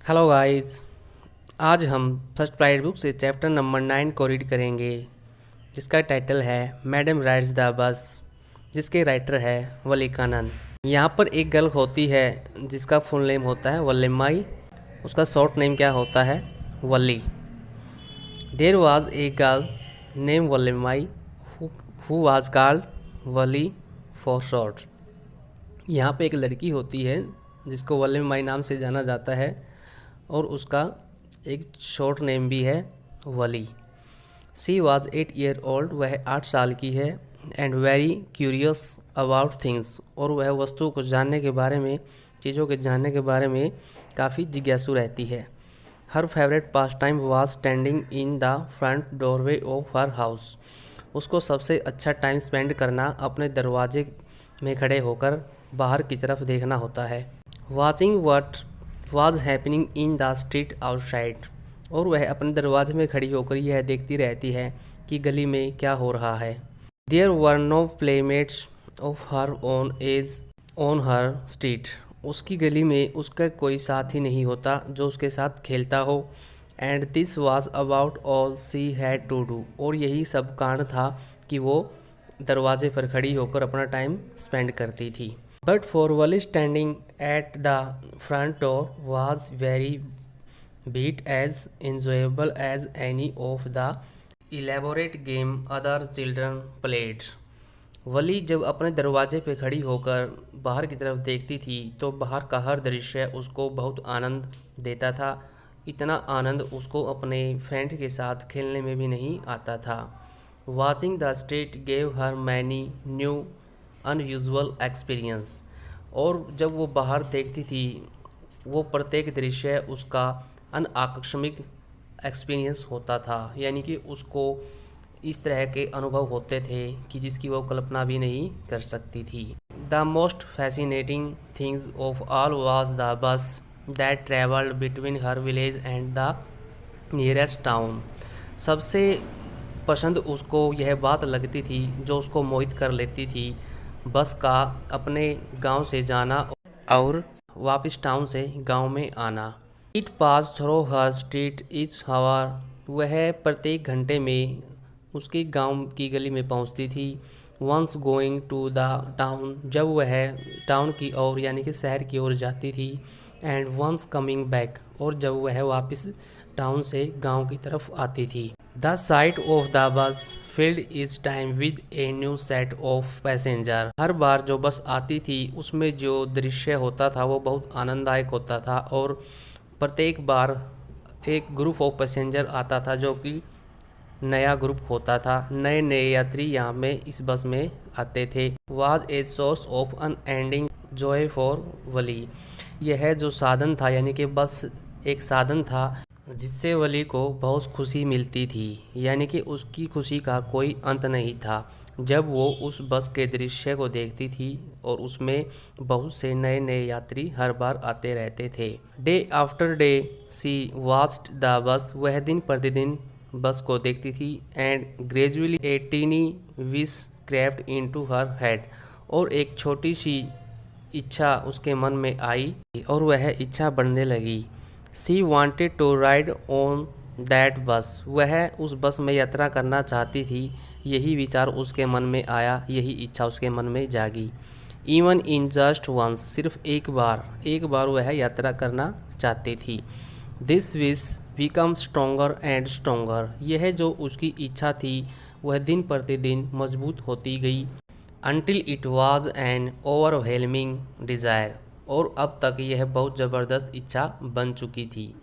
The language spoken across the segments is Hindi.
Hello guys. आज हम फर्स्ट प्राइड बुक से चैप्टर नंबर 9 को रीड करेंगे, जिसका टाइटल है मैडम राइड्स द बस, जिसके राइटर है वलीकानंद। यहाँ पर एक गर्ल होती है जिसका फुल नेम होता है वल्लीमाई। उसका शॉर्ट नेम क्या होता है? Valli. There was a girl name Valliammai who was called Valli for short. यहाँ पे एक लड़की होती है जिसको वल्लीमाई नाम से जाना जाता है और उसका एक शॉर्ट नेम भी है वली। सी वॉज 8 ईयर ओल्ड, वह 8 साल की है। And very curious about things, और वह वस्तुओं को जानने के बारे में, चीज़ों के जानने के बारे में काफ़ी जिज्ञासु रहती है। हर favourite pass time was standing in the front doorway of her house. उसको सबसे अच्छा टाइम स्पेंड करना अपने दरवाजे में खड़े होकर बाहर की तरफ देखना होता है। Watching what was happening in the street outside, और वह अपने दरवाजे में खड़ी होकर यह देखती रहती है कि गली में क्या हो रहा है। There were no playmates of her own age on her street, उसकी गली में उसका कोई साथी नहीं होता जो उसके साथ खेलता हो। And this was about all she had to do, और यही सब कारण था कि वो दरवाजे पर खड़ी होकर अपना टाइम स्पेंड करती थी। But for Wally, standing at the front door was very bit as enjoyable as any of the elaborate game other children played. वली जब अपने दरवाजे पे खड़ी होकर बाहर की तरफ देखती थी तो बाहर का हर दृश्य उसको बहुत आनंद देता था। इतना आनंद उसको अपने फ्रेंड के साथ खेलने में भी नहीं आता था। Watching the street gave her many new unusual experience, और जब वो बाहर देखती थी वो प्रत्येक दृश्य उसका अनाकस्मिक एक्सपीरियंस होता था, यानी कि उसको इस तरह के अनुभव होते थे कि जिसकी वो कल्पना भी नहीं कर सकती थी। The most fascinating things of all was the bus that travelled between her village and the nearest town. सबसे पसंद उसको यह बात लगती थी जो उसको मोहित कर लेती थी, बस का अपने गांव से जाना और वापस टाउन से गांव में आना। It pass through her street each hour, वह प्रत्येक घंटे में उसके गांव की गली में पहुंचती थी। Once going to the town, जब वह टाउन की ओर यानी कि शहर की ओर जाती थी। एंड वंस कमिंग बैक, और जब वह वापस टाउन से गांव की तरफ आती थी। The sight of the bus filled each time with a new set of passenger, हर बार जो बस आती थी उसमें जो दृश्य होता था वो बहुत आनंददायक होता था, और प्रत्येक बार एक ग्रुप ऑफ पैसेंजर आता था जो कि नया ग्रुप होता था। नए नए यात्री यहाँ में इस बस में आते थे। Was a source of unending joy for Valli, यह जो साधन था यानी कि बस एक साधन था जिससे वली को बहुत खुशी मिलती थी, यानी कि उसकी खुशी का कोई अंत नहीं था जब वो उस बस के दृश्य को देखती थी, और उसमें बहुत से नए नए यात्री हर बार आते रहते थे। Day after day she watched the bus, वह दिन प्रतिदिन बस को देखती थी। And gradually a tiny wish crept into her head, और एक छोटी सी इच्छा उसके मन में आई और वह इच्छा बढ़ने लगी। She wanted to ride on that bus, वह उस बस में यात्रा करना चाहती थी। यही विचार उसके मन में आया, यही इच्छा उसके मन में जागी। इवन इन जस्ट वंस, सिर्फ एक बार वह यात्रा करना चाहती थी। This wish become stronger and stronger, यह जो उसकी इच्छा थी वह दिन प्रतिदिन मजबूत होती गई। Until it was N overwhelming desire, और अब तक यह बहुत ज़बरदस्त इच्छा बन चुकी थी।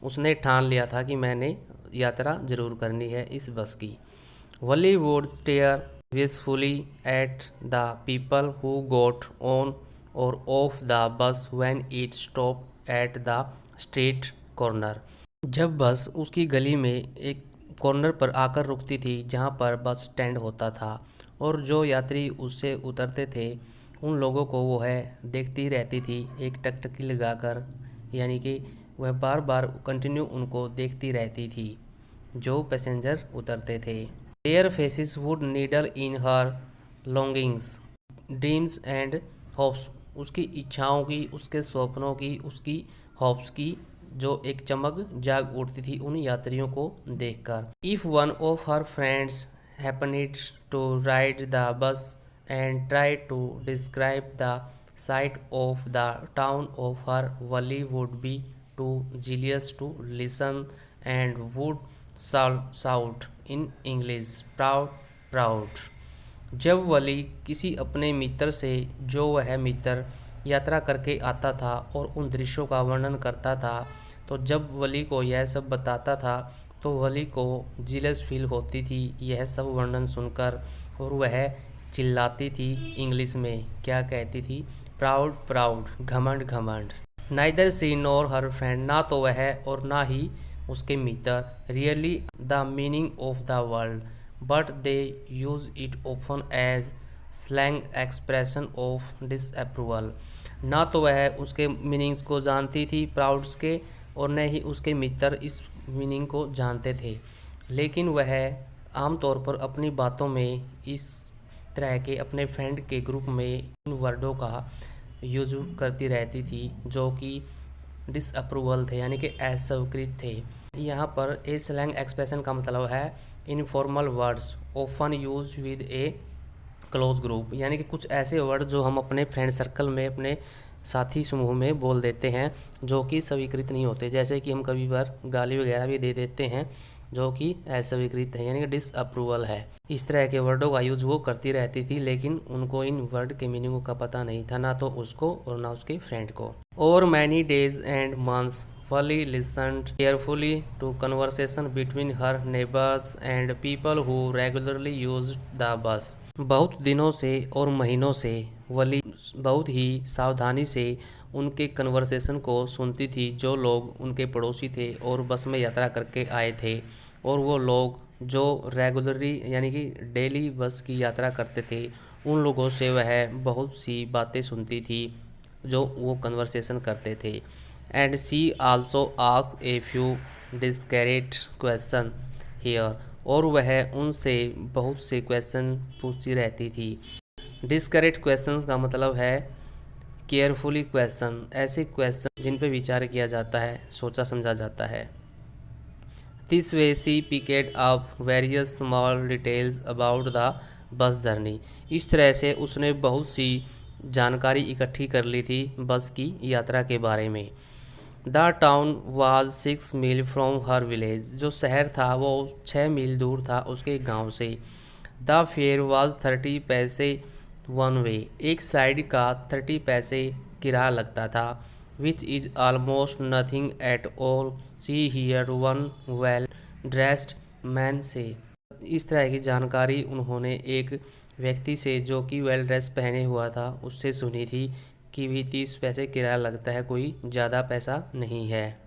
उसने ठान लिया था कि मैंने यात्रा ज़रूर करनी है इस बस की। Valli would stare wishfully at the people who got on और off the bus when it stop at the street corner, जब बस उसकी गली में एक कॉर्नर पर आकर रुकती थी जहाँ पर बस स्टैंड होता था, और जो यात्री उससे उतरते थे उन लोगों को वो है देखती रहती थी एक टकटकी लगाकर, यानी कि वह बार बार कंटिन्यू उनको देखती रहती थी जो पैसेंजर उतरते थे। Their faces would needle in her longings dreams and hopes, उसकी इच्छाओं की, उसके स्वप्नों की, उसकी होप्स की जो एक चमक जाग उठती थी उन यात्रियों को देखकर। If one of her friends happened to ride the bus and try to describe the sight of the town of her Wali would be too zealous to listen and would shout in English, proud, proud. जब वली किसी अपने मित्र से, जो वह मित्र यात्रा करके आता था और उन दृश्यों का वर्णन करता था, तो जब वली को यह सब बताता था तो वली को जिलस फील होती थी यह सब वर्णन सुनकर, और वह चिल्लाती थी इंग्लिश में, क्या कहती थी, प्राउड प्राउड, घमंड घमंड। Neither she nor her friend, ना तो वह और ना ही उसके मित्र, really the meaning of the world, but they use it open as slang expression of disapproval. ना तो वह उसके मीनिंग्स को जानती थी प्राउड्स के, और न ही उसके मित्र इस मीनिंग को जानते थे, लेकिन वह आमतौर पर अपनी बातों में इस तरह के अपने फ्रेंड के ग्रुप में इन वर्डों का यूज करती रहती थी जो कि डिसअप्रूवल थे, यानी कि अस्वीकृत थे। यहाँ पर ए स्लैंग एक्सप्रेशन का मतलब है informal words often use with A close group, यानी कि कुछ ऐसे वर्ड जो हम अपने फ्रेंड सर्कल में, अपने साथी समूह में बोल देते हैं जो कि स्वीकृत नहीं होते, जैसे कि हम कभी बार गाली वगैरह भी दे देते हैं जो कि अस्वीकृत है, यानी कि डिसअप्रूवल है। इस तरह के वर्डों का यूज वो करती रहती थी, लेकिन उनको इन वर्ड के मीनिंगों का पता नहीं था, ना तो उसको और ना उसके फ्रेंड को। Over many days and months Valli listened carefully to conversation between her neighbours and people who regularly used the bus. बहुत दिनों से और महीनों से वली बहुत ही सावधानी से उनके कन्वर्सेशन को सुनती थी, जो लोग उनके पड़ोसी थे और बस में यात्रा करके आए थे, और वो लोग जो रेगुलरली यानी कि डेली बस की यात्रा करते थे, उन लोगों से वह बहुत सी बातें सुनती थी जो वो कन्वर्सेशन करते थे। And she also asked a few discreet question here, और वह उनसे बहुत से क्वेश्चन पूछती रहती थी। डिस्करेट क्वेश्चंस का मतलब है केयरफुली क्वेश्चन, ऐसे क्वेश्चन जिन पर विचार किया जाता है, सोचा समझा जाता है। This way she picked up various small details about the bus journey. इस तरह से उसने बहुत सी जानकारी इकट्ठी कर ली थी बस की यात्रा के बारे में। The town was 6 mile from her village, जो शहर था वो 6 मील दूर था उसके गांव से। द फेयर वाज 30 पैसे वन वे, एक साइड का 30 पैसे किराया लगता था। Which is almost nothing at all, see here one well dressed man से। इस तरह की जानकारी उन्होंने एक व्यक्ति से जो कि वेल ड्रेस पहने हुआ था उससे सुनी थी कि भी 30 पैसे किराया लगता है, कोई ज़्यादा पैसा नहीं है।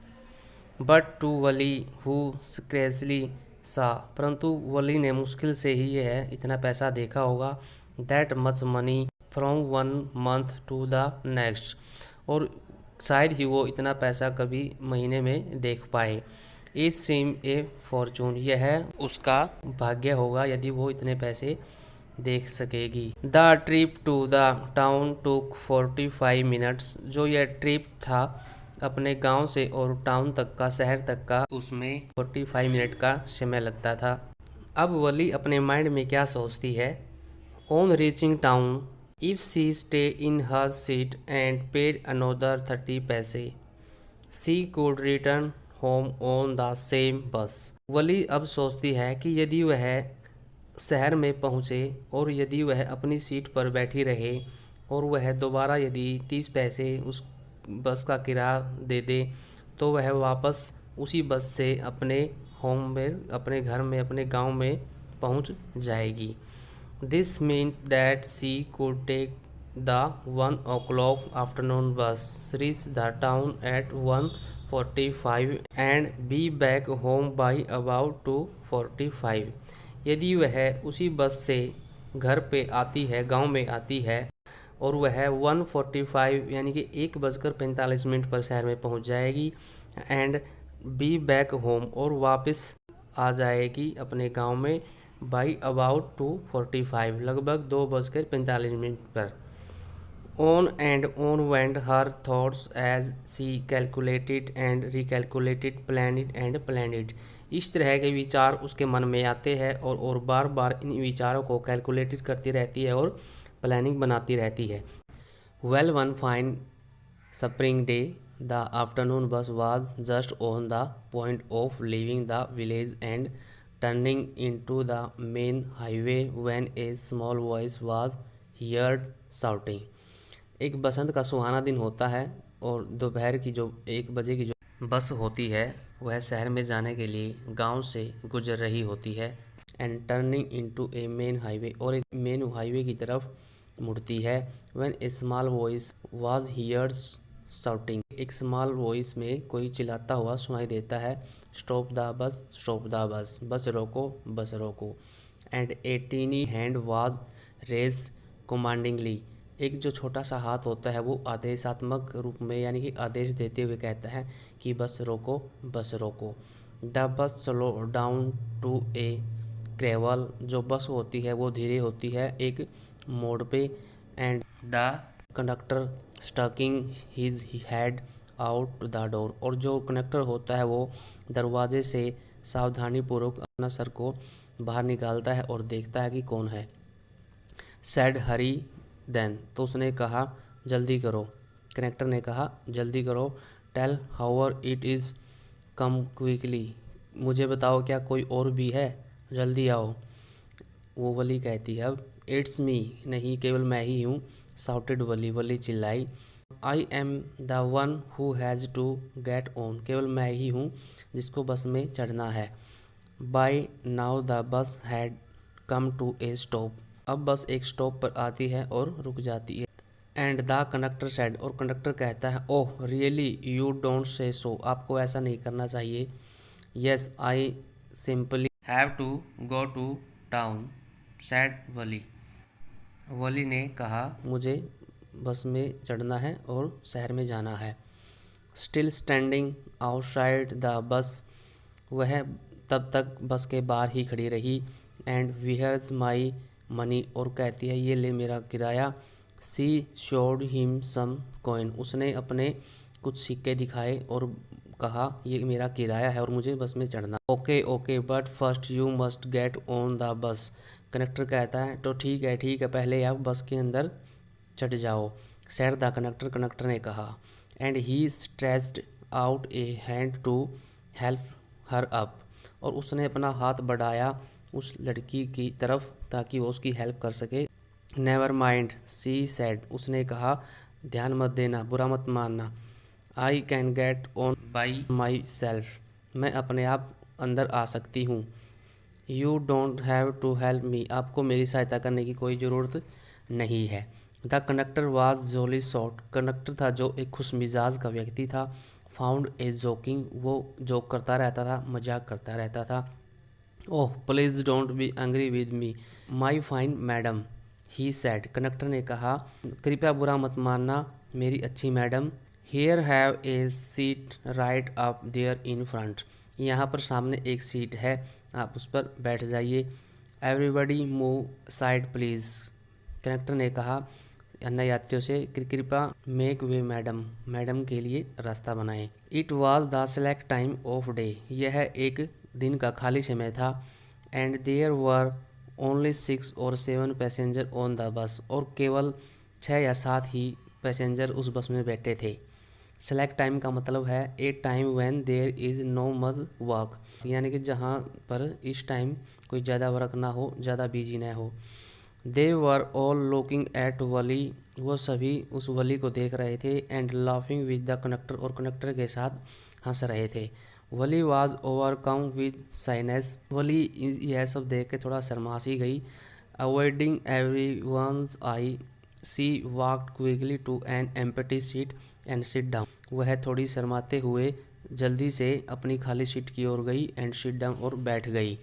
बट टू वली हु स्क्रेचली सा, परंतु वली ने मुश्किल से ही यह इतना पैसा देखा होगा। That much money from one month to the next, और शायद ही वो इतना पैसा कभी महीने में देख पाए। इट सीम ए फॉर्चून, यह उसका भाग्य होगा यदि वो इतने पैसे देख सकेगी। The trip to the town took 45 minutes, जो यह ट्रिप था अपने गांव से और टाउन तक का, शहर तक का, उसमें 45 मिनट का समय लगता था। अब वली अपने माइंड में क्या सोचती है। On reaching town if she stay in her seat and paid another 30 पैसे, she could return home on the same bus. Valli अब सोचती है कि यदि वह शहर में पहुँचे और यदि वह अपनी सीट पर बैठी रहे और वह दोबारा यदि 30 पैसे उस बस का किराया दे दे, तो वह वापस उसी बस से अपने होम में, अपने घर में, अपने गांव में पहुंच जाएगी। This mean that she could take the 1 o'clock afternoon bus, reach the town at 1:45 and be back home by about 2:45। यदि वह उसी बस से घर पे आती है, गांव में आती है, और वह 1:45 यानी कि 1:45 पर शहर में पहुंच जाएगी, एंड बी बैक होम, और वापस आ जाएगी अपने गांव में बाई अबाउट 2:45, लगभग 2:45 पर। On and on went her thoughts as she calculated and recalculated, planned and planned. इस तरह के विचार उसके मन में आते हैं और बार बार इन विचारों को कैलकुलेटेड करती रहती है और प्लानिंग बनाती रहती है. Well, one fine spring day, the afternoon bus was just on the point of leaving the village and turning into the main highway when a small voice was heard shouting. एक बसंत का सुहाना दिन होता है और दोपहर की जो 1 बजे की जो बस होती है वह शहर में जाने के लिए गांव से गुजर रही होती है. And turning into a main highway, और एक मेन हाईवे की तरफ मुड़ती है. When a small voice was heard shouting, एक स्मॉल वॉइस में कोई चिल्लाता हुआ सुनाई देता है. Stop the bus, stop the bus, bus रोको, बस रोको. And a tiny hand was raise commandingly, एक जो छोटा सा हाथ होता है वो आदेशात्मक रूप में यानी कि आदेश देते हुए कहता है कि बस रोको, बस रोको. The bus slow down to a crawl, जो बस होती है वो धीरे होती है एक मोड़ पे. And the conductor sticking his head out the door, और जो कंडक्टर होता है वो दरवाजे से सावधानीपूर्वक अपना सर को बाहर निकालता है और देखता है कि कौन है. सैड हरी देन, तो उसने कहा जल्दी करो. कनेक्टर ने कहा जल्दी करो. Tell her it is, come quickly, मुझे बताओ क्या कोई और भी है, जल्दी आओ. वो वली कहती है अब इट्स मी, नहीं केवल मैं ही हूँ. साउटेड वली, वली चिल्लाई. I am the one who has to get on, केवल मैं ही हूँ जिसको बस में चढ़ना है. By now the bus had come to a stop, अब बस एक स्टॉप पर आती है और रुक जाती है. एंड द कंडक्टर सेड, और कंडक्टर कहता है oh really you don't say सो, आपको ऐसा नहीं करना चाहिए. Yes I simply have to go to town, said Valli, Valli ने कहा मुझे बस में चढ़ना है और शहर में जाना है. Still standing outside the bus, वह तब तक बस के बाहर ही खड़ी रही. एंड वियर्स माई मनी, और कहती है ये ले मेरा किराया. सी शोड हिम सम कॉइन, उसने अपने कुछ सिक्के दिखाए और कहा ये मेरा किराया है और मुझे बस में चढ़ना. Okay okay but first you must get on the bus, connector कहता है तो ठीक है पहले आप बस के अंदर चढ़ जाओ. सैड द कंडक्टर, कंडक्टर ने कहा. And he stretched out a hand to help her up, और उसने अपना हाथ बढ़ाया उस लड़की की तरफ ताकि वो उसकी हेल्प कर सके. नेवर माइंड सी सेड, उसने कहा ध्यान मत देना, बुरा मत मानना. I can get on by myself, मैं अपने आप अंदर आ सकती हूँ. You don't have to help me, आपको मेरी सहायता करने की कोई ज़रूरत नहीं है. The conductor was jolly sort, conductor था जो एक खुश मिजाज का व्यक्ति था. फाउंड ए जोकिंग, वो जोक करता रहता था, मजाक करता रहता था. Oh please don't be angry with me my fine madam, he sad, conductor ने कहा कृपया बुरा मत मानना मेरी अच्छी madam. Here have a seat right up there in front, यहाँ पर सामने एक सीट है, आप उस पर बैठ जाइए. Everybody move side please, conductor ने कहा अन्य यात्रियों से कृपया मेक वे मैडम, मैडम के लिए रास्ता बनाएं. It was the select time of day, यह एक दिन का खाली समय था. एंड देयर वर ओनली 6 और 7 पैसेंजर ऑन द बस, और केवल 6 या 7 ही पैसेंजर उस बस में बैठे थे. सेलेक्ट टाइम का मतलब है a time when there is no much work, यानी कि जहाँ पर इस टाइम कोई ज़्यादा वर्क ना हो, ज़्यादा बिजी ना हो. They were all looking at Valli, वो सभी उस वली को देख रहे थे. And laughing with the conductor, और कंडक्टर के साथ हंस रहे थे. Valli was overcome with shyness, Valli यह सब देख के थोड़ा शर्मा सी गई. Avoiding everyone's eye she walked quickly to an empty seat and sit down, वह थोड़ी शर्माते हुए जल्दी से अपनी खाली सीट की ओर गई एंड सिट डाउन, और बैठ गई.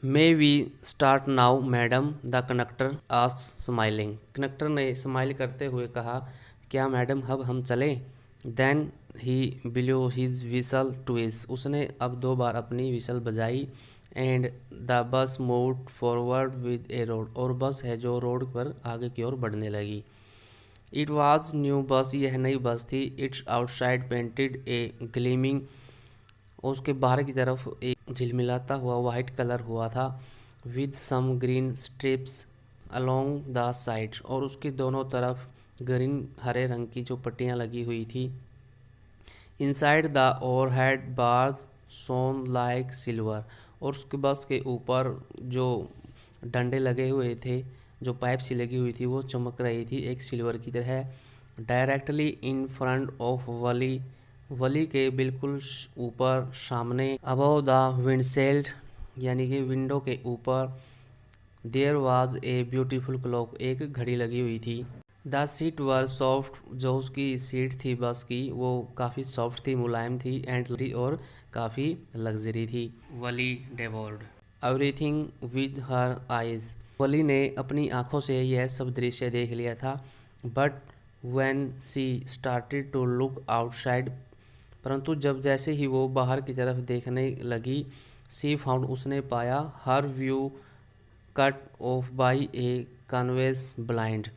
May we start now madam, the conductor asked smiling, conductor ने स्माइल करते हुए कहा क्या मैडम अब हम चलें. Then he blow his whistle twice, उसने अब 2 बार अपनी विसल बजाई. And the bus moved forward with a roar, और बस है जो रोड पर आगे की ओर बढ़ने लगी. इट वॉज न्यू बस, यह नई बस थी। It's outside painted A gleaming, उसके बाहर की तरफ एक झिलमिलाता हुआ वाइट कलर हुआ था। With some green stripes along the sides, और उसके दोनों तरफ ग्रीन हरे रंग की जो पट्टियाँ लगी हुई थी। Inside the overhead bars shown like silver, और उसके बस के ऊपर जो डंडे लगे हुए थे, जो पाइप सी लगी हुई थी, वो चमक रही थी एक सिल्वर की तरह। डायरेक्टली इन फ्रंट ऑफ वली, वली के बिल्कुल ऊपर सामने, अबव द विंडशील्ड यानी कि विंडो के ऊपर, there was a beautiful clock, एक घड़ी लगी हुई थी। द सीट वर सॉफ्ट, जो उसकी सीट थी बस की वो काफ़ी सॉफ्ट थी, मुलायम थी, एंड और काफ़ी लग्जरी थी। वली डेवोर्ड एवरीथिंग विद हर आइज, वली ने अपनी आंखों से यह सब दृश्य देख लिया था। But when she started to look outside, परंतु जब जैसे ही वो बाहर की तरफ देखने लगी, सी फाउंड, उसने पाया, her view cut off by a canvas blind,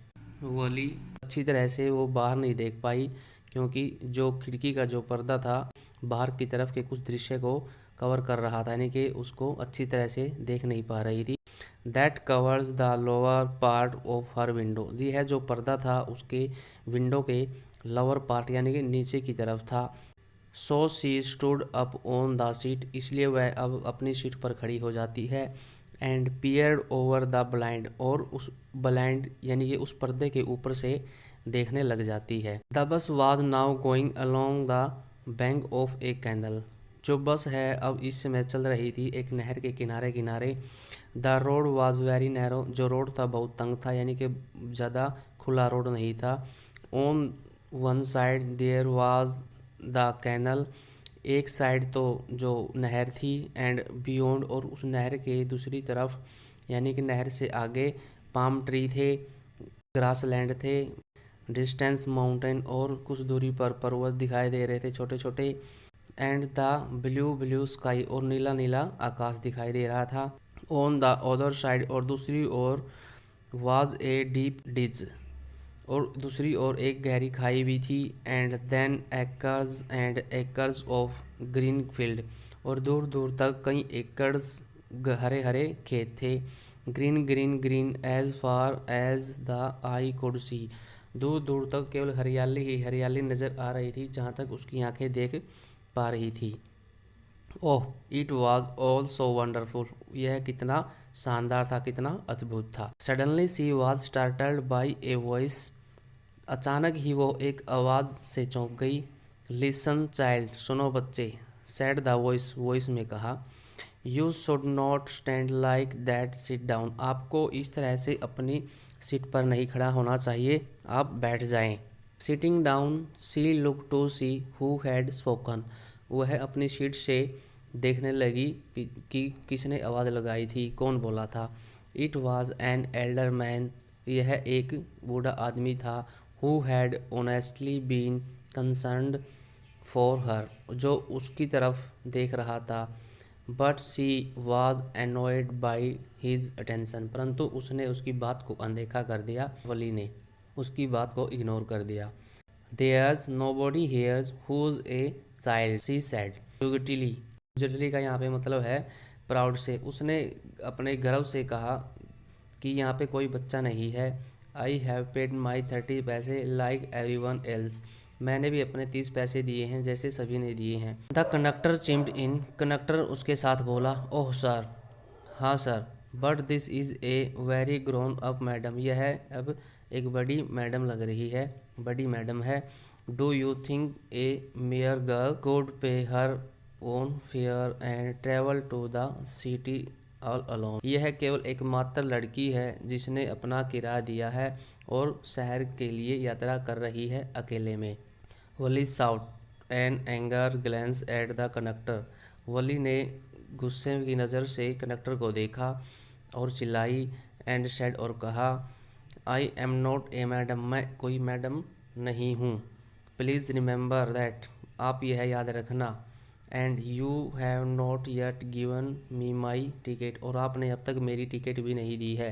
Valli अच्छी तरह से वो बाहर नहीं देख पाई, क्योंकि जो खिड़की का जो पर्दा था बाहर की तरफ के कुछ दृश्य को कवर कर रहा था, यानी कि उसको अच्छी तरह से देख नहीं पा रही थी। That covers the lower part of her window, यह जो पर्दा था उसके विंडो के लोअर पार्ट यानी कि नीचे की तरफ था। So she stood up on the seat, इसलिए वह अब अपनी सीट पर खड़ी हो जाती है। And peered over the blind, और उस ब्लाइंड यानी कि उस पर्दे के ऊपर से देखने लग जाती है। The bus was now going along the bank of a canal, जो बस है अब इस समय चल रही थी एक नहर के किनारे किनारे। The road was very narrow, जो रोड था बहुत तंग था, यानी कि ज़्यादा खुला रोड नहीं था। On one side there was the canal, एक साइड तो जो नहर थी, एंड बियॉन्ड, और उस नहर के दूसरी तरफ यानी कि नहर से आगे पाम ट्री थे, ग्रास लैंड थे, डिस्टेंस माउंटेन, और कुछ दूरी पर पर्वत दिखाई दे रहे थे छोटे छोटे। And the blue blue sky, और नीला नीला आकाश दिखाई दे रहा था। ऑन द अदर साइड, और दूसरी ओर, वाज ए डीप डिज, और दूसरी ओर एक गहरी खाई भी थी। And then acres and acres of green field, और दूर दूर तक कई एकर्स हरे हरे खेत थे। Green green green as far as the eye could see, दूर दूर तक केवल हरियाली ही हरियाली नज़र आ रही थी जहाँ तक उसकी आंखें देख पा रही थी। Oh it was all so wonderful, यह कितना शानदार था, कितना अद्भुत था। Suddenly she was startled by a voice, अचानक ही वो एक आवाज़ से चौंक गई। लिसन चाइल्ड, सुनो बच्चे, सेड द वॉइस, वॉइस में कहा। You should not stand like that, sit down, आपको इस तरह से अपनी सीट पर नहीं खड़ा होना चाहिए, आप बैठ जाएं। Sitting down she look to see who had spoken, वह अपनी सीट से देखने लगी कि किसने आवाज़ लगाई थी, कौन बोला था। It was an elder man, यह एक बूढ़ा आदमी था। Who had honestly been concerned for her, जो उसकी तरफ देख रहा था। But she was annoyed by his attention, परंतु उसने उसकी बात को अनदेखा कर दिया, वली ने उसकी बात को इग्नोर कर दिया। There's nobody here's who's a child, she said haughtily, haughtily का यहाँ पे मतलब है प्राउड से, उसने अपने गर्व से कहा कि यहाँ पे कोई बच्चा नहीं है। आई हैव पेड माई 30 पैसे लाइक एवरी वन एल्स, मैंने भी अपने 30 पैसे दिए हैं जैसे सभी ने दिए हैं। द कंडक्टर चिम्ड इन, कंडक्टर उसके साथ बोला। ओह सर, हाँ sir, but this is a very grown up madam, यह अब एक बड़ी मैडम लग रही है, बड़ी मैडम है। Do you think a mere girl could pay her own fare and travel to the city all alone, यह केवल एकमात्र लड़की है जिसने अपना किराया दिया है और शहर के लिए यात्रा कर रही है अकेले में। Valli shot an angry glance at the conductor, Valli ने गुस्से की नज़र से कंडक्टर को देखा और चिल्लाई। एंड सेड, और कहा, आई एम नॉट ए मैडम, मैं कोई मैडम नहीं हूँ। प्लीज़ रिमेंबर दैट, आप यह याद रखना। And you have not yet given me my ticket, और आपने अब तक मेरी टिकट भी नहीं दी है।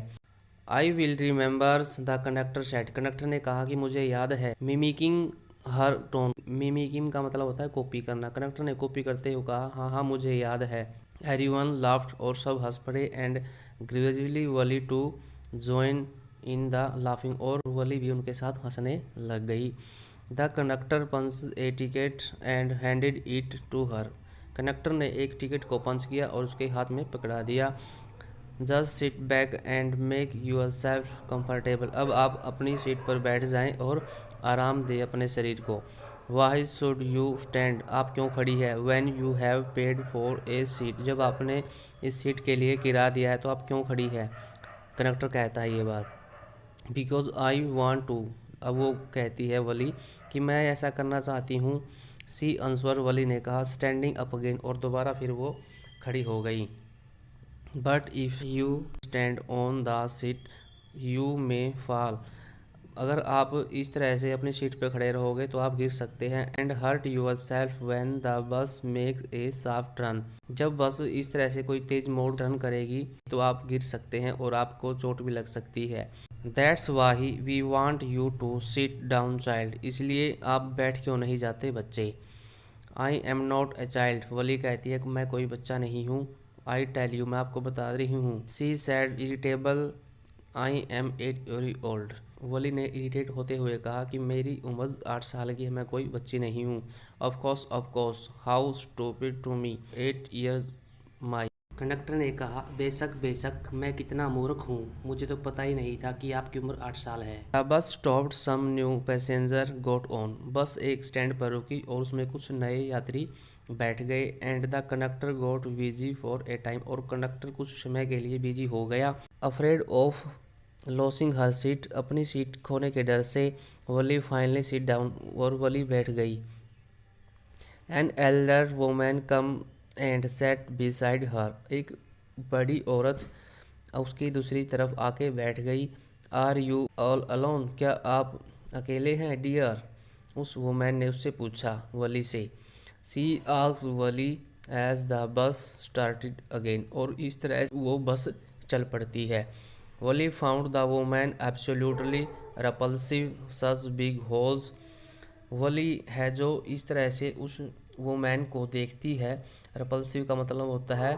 I will remembers the conductor set. Conductor ने कहा कि मुझे याद है। मिमिकिंग हर टोन। मिमिकिंग का मतलब होता है कॉपी करना। कंडक्टर ने कॉपी करते हुए कहा, हाँ हाँ मुझे याद है। एवरीवन लाफ्ड और सब हंस पड़े and gradually Valli to join in the laughing और वली भी उनके साथ हंसने लग गई। The conductor punch a ticket and handed it to her. Conductor ने एक टिकट को पंच किया और उसके हाथ में पकड़ा दिया। Just sit back and make yourself comfortable. अब आप अपनी सीट पर बैठ जाएं और आराम दें अपने शरीर को। Why should you stand. आप क्यों खड़ी है। When you have paid for a seat. जब आपने इस सीट के लिए किराया दिया है तो आप क्यों खड़ी है। कंडक्टर कहता है ये बात। Because I want to. अब वो कहती है वली कि मैं ऐसा करना चाहती हूँ। C answer. वली ने कहा स्टैंडिंग अप अगेन और दोबारा फिर वो खड़ी हो गई। But if you stand on the seat you may fall. अगर आप इस तरह से अपनी सीट पर खड़े रहोगे तो आप गिर सकते हैं। And hurt yourself when the bus makes a sharp turn. जब बस इस तरह से कोई तेज मोड़ टर्न करेगी तो आप गिर सकते हैं और आपको चोट भी लग सकती है। That's why we want you to sit down child. इसलिए आप बैठ क्यों नहीं जाते बच्चे। I am not a child. Valli कहती है कि मैं कोई बच्चा नहीं हूँ। I tell you. मैं आपको बता रही हूँ। She said irritably I am 8 year old. Valli ने इरिटेट होते हुए कहा कि मेरी उम्र 8 साल की है, मैं कोई बच्ची नहीं हूँ। Of course how stupid to me 8 years my. Conductor ने कहा बेशक बेशक, मैं कितना मूर्ख हूँ, मुझे तो पता ही नहीं था कि आपकी उम्र 8 साल है। The bus stopped some new passenger got on. बस एक स्टैंड पर रुकी और उसमें कुछ नए यात्री बैठ गए। And the conductor got busy for a time. और कंडक्टर कुछ समय के लिए बिजी हो गया। Afraid of losing her seat. अपनी सीट खोने के डर से वली फाइनली सीट डाउन और वली बैठ गई। An elder woman come and sat beside her. एक बड़ी औरत उसकी दूसरी तरफ आके बैठ गई। Are you all alone. क्या आप अकेले हैं डियर। उस वुमेन ने उससे पूछा वली से। She asked Valli as the bus started again. और इस तरह वो बस चल पड़ती है। Valli found the woman absolutely repulsive such big holes. Valli है जो इस तरह से उस वुमेन को देखती है। repulsive का मतलब होता है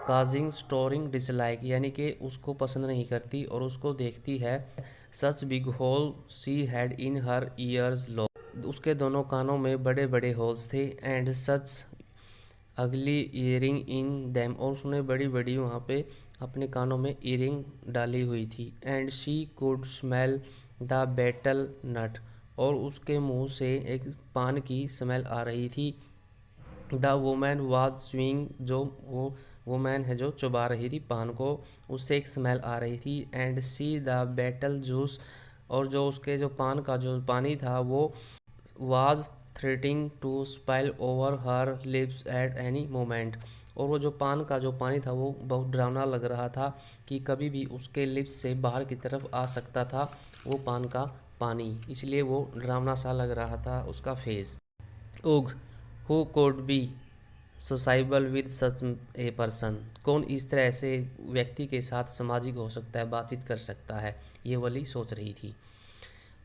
काजिंग स्टोरिंग डिसलाइक, यानी कि उसको पसंद नहीं करती और उसको देखती है। Such big hole she had in her ears lobe. उसके दोनों कानों में बड़े बड़े होल्स थे। एंड सच अगली ईयरिंग इन दैम। और उसने बड़ी बड़ी वहाँ पे अपने कानों में ईयरिंग डाली हुई थी। And she could smell the betel nut. और उसके मुंह से एक पान की स्मेल आ रही थी। The women was swing. जो वो वुमेन है जो चबा रही थी पान को, उससे एक स्मेल आ रही थी। And she the betel juice. और जो उसके जो पान का जो पानी था वो was threatening to spill over her lips at any moment. और वो जो पान का जो पानी था वो बहुत डरावना लग रहा था कि कभी भी उसके लिप्स से बाहर की तरफ आ सकता था वो पान का पानी। इसलिए वो डरावना सा लग रहा था उसका face. Ugh who could be sociable with such a person. कौन इस तरह से व्यक्ति के साथ सामाजिक हो सकता है, बातचीत कर सकता है, ये वली सोच रही थी।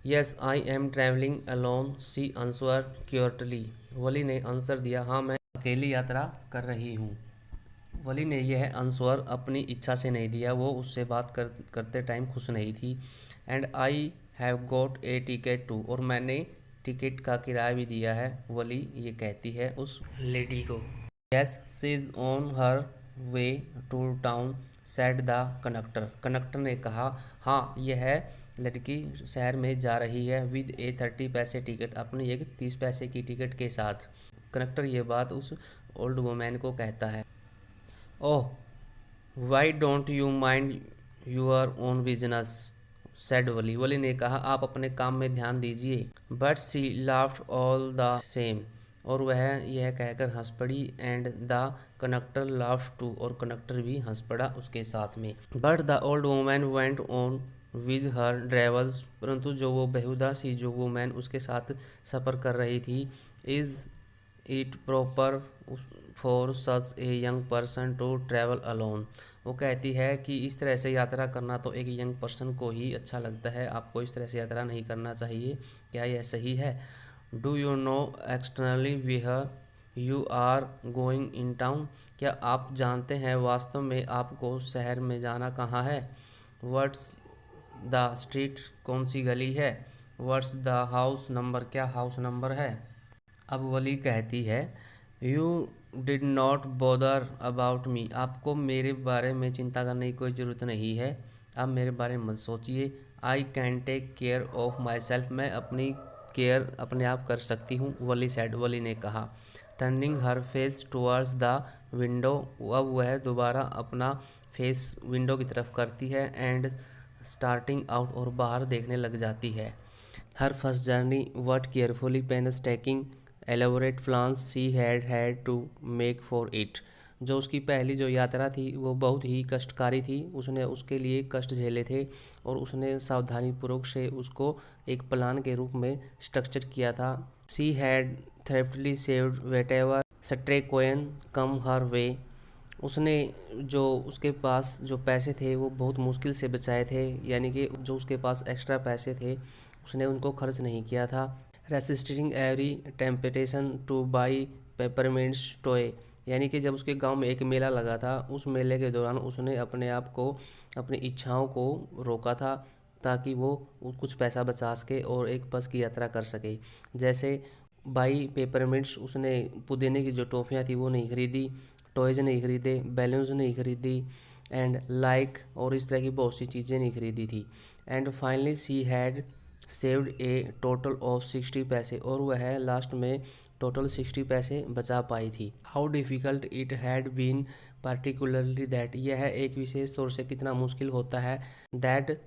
Yes I am travelling alone she answer curtly. Valli ने आंसर दिया, हाँ मैं अकेली यात्रा कर रही हूँ। वली ने यह आंसर अपनी इच्छा से नहीं दिया, वो उससे बात करते टाइम खुश नहीं थी। And I have got a ticket too. और मैंने टिकट का किराया भी दिया है। वली ये कहती है उस लेडी को। Yes she is on her way to town said the conductor. Conductor ने कहा, हाँ यह लड़की शहर में जा रही है विद ए 30 पैसे टिकट। अपनी एक 30 पैसे की टिकट के साथ। कंडक्टर ये बात उस ओल्ड वुमेन को कहता है। Oh why don't you mind your own business said Valli. Valli ने कहा, आप अपने काम में ध्यान दीजिए। But she laughed all the same. और वह यह कहकर हंस पड़ी। And the conductor laughed too. और कंडक्टर भी हंस पड़ा उसके साथ में। But the old woman went on with her drivers. परंतु जो वो बेहुदा सी जो वुमेन उसके साथ सफ़र कर रही थी। Is it proper for such a young person to travel alone. वो कहती है कि इस तरह से यात्रा करना तो एक यंग पर्सन को ही अच्छा लगता है, आपको इस तरह से यात्रा नहीं करना चाहिए। क्या यह सही है? Do you know externally where you are going in town? क्या आप जानते हैं वास्तव में आपको शहर में जाना कहाँ है? What's the street? कौन सी गली है? What's the house number? क्या हाउस नंबर है? अब वली कहती है, you did not bother about me. आपको मेरे बारे में चिंता करने की कोई ज़रूरत नहीं है, आप मेरे बारे में मत सोचिए। I can take care of myself. मैं अपनी केयर अपने आप कर सकती हूँ, वली सेड, वली ने कहा। Turning her face towards the window. अब वह दोबारा अपना फेस विंडो की तरफ करती है एंड स्टार्टिंग आउट, और बाहर देखने लग जाती है। Her first journey what carefully painstaking elaborate plans she had to make for it. जो उसकी पहली जो यात्रा थी वो बहुत ही कष्टकारी थी, उसने उसके लिए कष्ट झेले थे और उसने सावधानीपूर्वक से उसको एक प्लान के रूप में स्ट्रक्चर किया था। शी हैड थ्रेफ्टली सेव्ड वेटेवर स्ट्रेकोयन कम हर वे। उसने जो उसके पास जो पैसे थे वो बहुत मुश्किल से बचाए थे, यानी कि जो उसके पास एक्स्ट्रा पैसे थे उसने उनको खर्च नहीं किया था। Resisting every temptation to buy peppermints toy. यानी कि जब उसके गांव में एक मेला लगा था, उस मेले के दौरान उसने अपने आप को, अपनी इच्छाओं को रोका था ताकि वो कुछ पैसा बचा सके और एक बस की यात्रा कर सके। जैसे बाई पेपरमिंट्स, उसने पुदीने की जो टॉफ़ियाँ थी वो नहीं खरीदी, टॉयज़ नहीं खरीदे, बैलून्स नहीं खरीदी एंड लाइक और इस तरह की बहुत सी चीज़ें नहीं खरीदी थी। And finally she had saved A total of 60 पैसे, और वह लास्ट में टोटल 60 पैसे बचा पाई थी। How difficult it had been particularly that. यह एक विशेष तौर से कितना मुश्किल होता है। That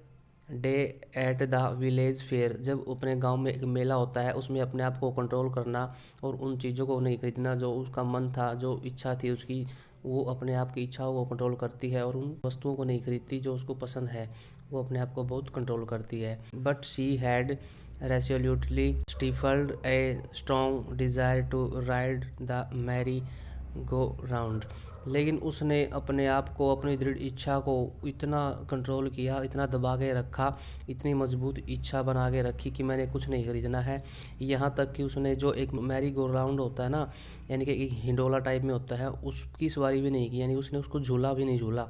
day at the village fair, जब अपने गांव में एक मेला होता है उसमें अपने आप को कंट्रोल करना और उन चीज़ों को नहीं खरीदना जो उसका मन था, जो इच्छा थी उसकी, वो अपने आप की इच्छाओं को कंट्रोल करती है और उन वस्तुओं को नहीं खरीदती जो उसको पसंद है, वो अपने आप को बहुत कंट्रोल करती है। But she had resolutely stifled a strong desire to ride the merry go round. लेकिन उसने अपने आप को, अपनी दृढ़ इच्छा को इतना कंट्रोल किया, इतना दबा के रखा, इतनी मजबूत इच्छा बना के रखी कि मैंने कुछ नहीं खरीदना है। यहाँ तक कि उसने जो एक मैरी गो राउंड होता है ना, यानी कि एक हिंडोला टाइप में होता है, उसकी सवारी भी नहीं की, यानी उसने उसको झूला भी नहीं झूला।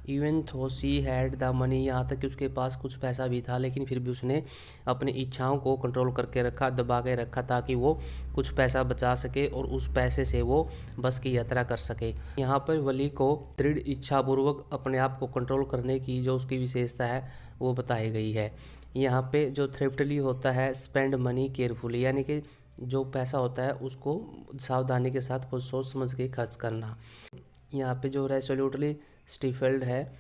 इवन थो सी हैड द मनी, यहाँ तक कि उसके पास कुछ पैसा भी था, लेकिन फिर भी उसने अपनी इच्छाओं को कंट्रोल करके रखा, दबा के रखा, ताकि वो कुछ पैसा बचा सके और उस पैसे से वो बस की यात्रा कर सके। यहाँ पर वली को दृढ़ इच्छापूर्वक अपने आप को कंट्रोल करने की जो उसकी विशेषता है वो बताई गई है। यहाँ पे जो थ्रिफ्टली होता है स्पेंड मनी केयरफुली, यानी कि जो पैसा होता है उसको सावधानी के साथ बहुत सोच समझ के खर्च करना। यहाँ पे जो रेसोल्यूटली स्टिफल्ड है,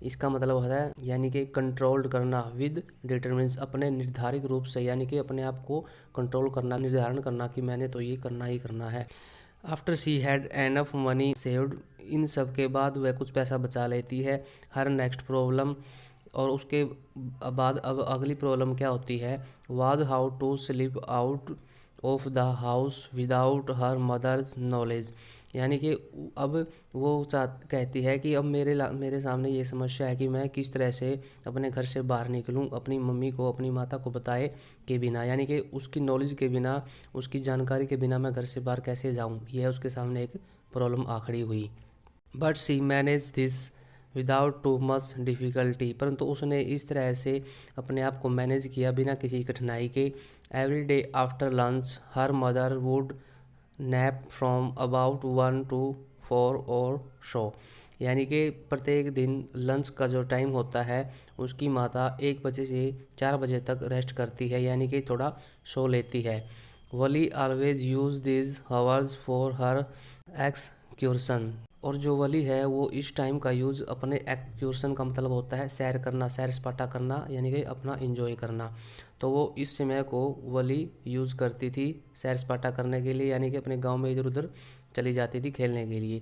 इसका मतलब होता है यानी कि कंट्रोल्ड करना विद डिटरमिनेंस, अपने निर्धारित रूप से, यानी कि अपने आप को कंट्रोल करना, निर्धारण करना कि मैंने तो ये करना ही करना है। After she had enough money saved, इन सब के बाद वह कुछ पैसा बचा लेती है। हर नेक्स्ट प्रॉब्लम, और उसके बाद अब अगली प्रॉब्लम क्या होती है, was how to slip out of the house without her mother's knowledge. यानी कि अब वो कहती है कि अब मेरे सामने ये समस्या है कि मैं किस तरह से अपने घर से बाहर निकलूं अपनी मम्मी को, अपनी माता को बताए के बिना, यानी कि उसकी नॉलेज के बिना, उसकी जानकारी के बिना मैं घर से बाहर कैसे जाऊं, यह उसके सामने एक प्रॉब्लम आ खड़ी हुई। But she manage this without too much difficulty, परंतु उसने इस तरह से अपने आप को मैनेज किया बिना किसी कठिनाई के। Every day after lunch her mother would nap from about 1 to 4 और शो, यानी कि प्रत्येक दिन लंच का जो टाइम होता है उसकी माता 1 बजे से 4 बजे तक रेस्ट करती है, यानी कि थोड़ा सो लेती है। Valli always use this hours for her excursion, और जो वली है वो इस टाइम का यूज़ अपने एक्सक्यूर्सन का मतलब होता है सैर करना, सैर सपाटा करना, यानी कि अपना इंजॉय करना। तो वो इस समय को वली यूज़ करती थी सैर सपाटा करने के लिए, यानी कि अपने गांव में इधर उधर चली जाती थी खेलने के लिए।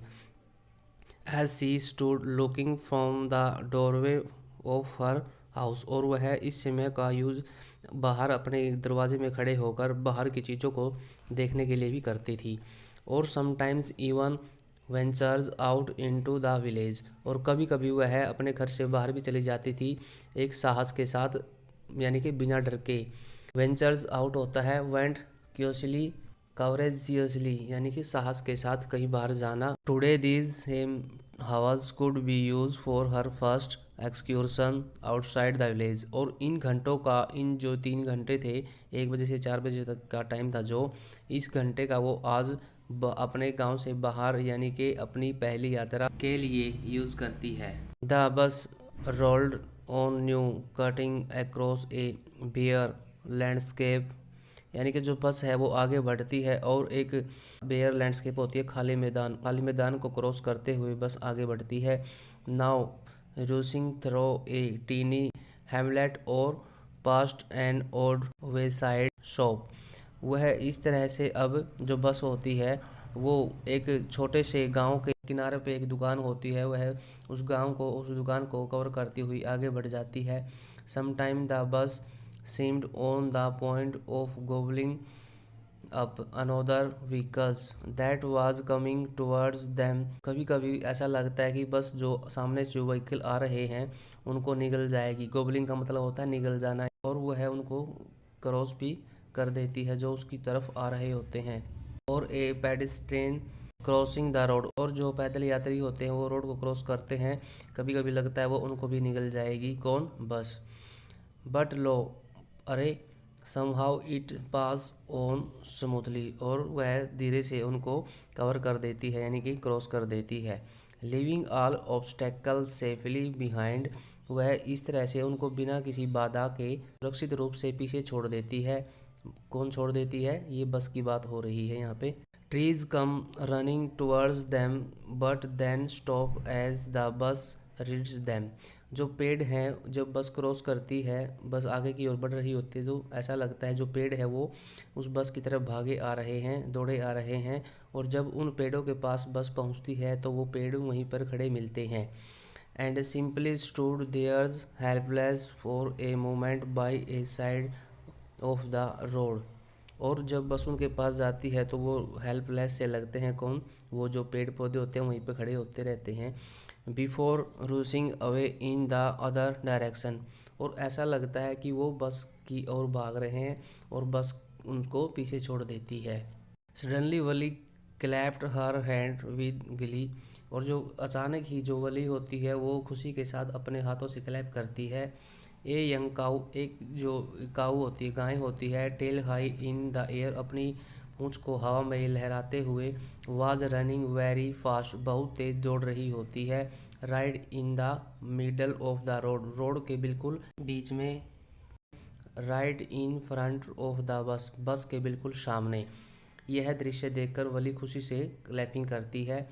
As she stood looking from the doorway of her house, और वह इस समय का यूज़ बाहर अपने दरवाजे में खड़े होकर बाहर की चीज़ों को देखने के लिए भी करती थी। और sometimes even ventures out into the village, और कभी कभी वह अपने घर से बाहर भी चली जाती थी एक साहस के साथ, यानी कि बिना डर के। वेंचर्स आउट होता है वेंट क्यूसली कवरेजियसली, यानी कि साहस के साथ कहीं बाहर जाना। Today these same hours could be use for her first excursion outside the village, और इन घंटों का, इन जो 3 घंटे थे, 1 बजे से 4 बजे तक का टाइम था, जो इस घंटे का वो आज अपने गांव से बाहर, यानी कि अपनी पहली यात्रा के लिए यूज करती है। The bus rolled on new cutting across a bare landscape, यानी कि जो बस है वो आगे बढ़ती है और एक बेयर लैंडस्केप होती है, खाली मैदान को क्रॉस करते हुए बस आगे बढ़ती है। नाउ रूसिंग थ्रो ए टीनी हैमलेट और पास्ट एन ओल्ड वेसाइड शॉप, वह इस तरह से अब जो बस होती है वो एक छोटे से गांव के किनारे पे एक दुकान होती है, वह उस दुकान को कवर करती हुई आगे बढ़ जाती है। Sometime the bus seemed on the point of gobbling up another vehicles that was coming towards them, कभी कभी ऐसा लगता है कि बस जो सामने जो व्हीकल आ रहे हैं उनको निगल जाएगी। गोबलिंग का मतलब होता है निगल जाना, और वह उनको क्रॉस भी कर देती है जो उसकी तरफ आ रहे होते हैं। और ए पेडिस्ट्रेन क्रॉसिंग द रोड, और जो पैदल यात्री होते हैं वो रोड को क्रॉस करते हैं, कभी कभी लगता है वो उनको भी निगल जाएगी। कौन? बस। बट लो, अरे, somehow it pass on smoothly, और वह धीरे से उनको कवर कर देती है, यानी कि क्रॉस कर देती है। Living all obstacle safely behind, वह इस तरह से उनको बिना किसी बाधा के सुरक्षित रूप से पीछे छोड़ देती है। कौन छोड़ देती है? ये बस की बात हो रही है यहाँ पे। Trees come running towards them but then stop as the bus reaches them, जो पेड़ हैं जब बस क्रॉस करती है, बस आगे की ओर बढ़ रही होती है, तो ऐसा लगता है जो पेड़ है वो उस बस की तरफ भागे आ रहे हैं, दौड़े आ रहे हैं, और जब उन पेड़ों के पास बस पहुंचती है तो वो पेड़ वहीं पर खड़े मिलते हैं। And simply stood there's helpless for a moment by a side of the road, और जब बस उनके पास जाती है तो वो हेल्पलेस से लगते हैं। कौन? वो जो पेड़ पौधे होते हैं वहीं पर खड़े होते रहते हैं। Before rushing away in the other direction, और ऐसा लगता है कि वो बस की ओर भाग रहे हैं और बस उनको पीछे छोड़ देती है। Suddenly Wali clapped her hand with गिली, और जो अचानक ही जो वली होती है वो खुशी के साथ अपने हाथों से क्लैप करती है। ए यंग काऊ, एक जो काऊ होती है, गाय होती है, tail high in the air, अपनी पूंछ को हवा में लहराते हुए, वाज रनिंग वेरी फास्ट, बहुत तेज दौड़ रही होती है। Ride in the middle of the road, road के बिल्कुल बीच में। Ride in front of the bus, बस के बिल्कुल सामने। यह दृश्य देखकर वली खुशी से क्लैपिंग करती है।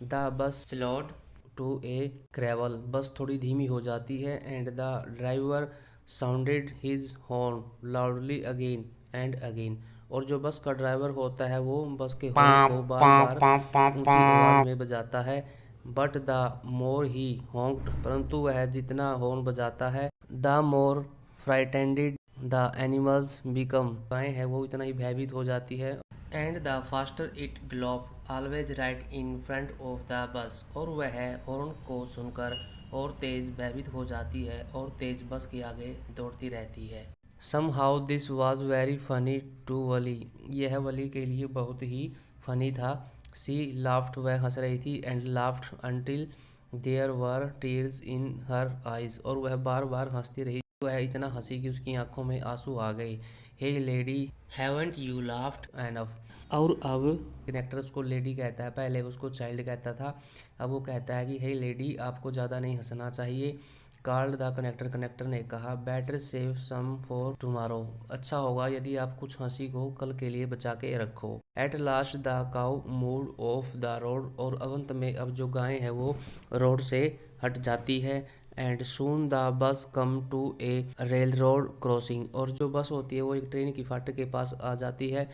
द बस स्लोड टू ए क्रेवल, बस थोड़ी धीमी हो जाती है। And the driver sounded his horn loudly again and again, और जो बस का ड्राइवर होता है वो बस के हॉर्न को बार बार ऊंची आवाज में बजाता है। बट द मोर ही हॉन्क्ड, परंतु वह जितना हॉर्न बजाता है, the more frightened the animals become, गाय है वो इतना ही भयभीत हो जाती है। And the faster it gallop always right in front of the bus, और वह हॉर्न को सुनकर और तेज भयभीत हो जाती है और तेज बस के आगे दौड़ती रहती है। Somehow this was very funny to Valli, यह वली के लिए बहुत ही फनी था। सी लाफ्ट, वह हंस रही थी। And laughed until there were tears in her eyes, और वह बार बार हंसती रही, वह इतना हंसी कि उसकी आंखों में आंसू आ गए। Hey lady haven't you laughed enough, और अब कनेक्टर उसको लेडी कहता है, पहले उसको चाइल्ड कहता था, अब वो कहता है कि हे लेडी, आपको ज़्यादा नहीं हंसना चाहिए। कॉल्ड द कनेक्टर, कनेक्टर ने कहा। Better save some for tomorrow, अच्छा होगा यदि आप कुछ हंसी को कल के लिए बचा के रखो। At last the cow moved of the road, और अंत में अब जो गाय है वो रोड से हट जाती है। And soon the bus came to a railroad crossing, और जो बस होती है वो एक ट्रेन की फाटक के पास आ जाती है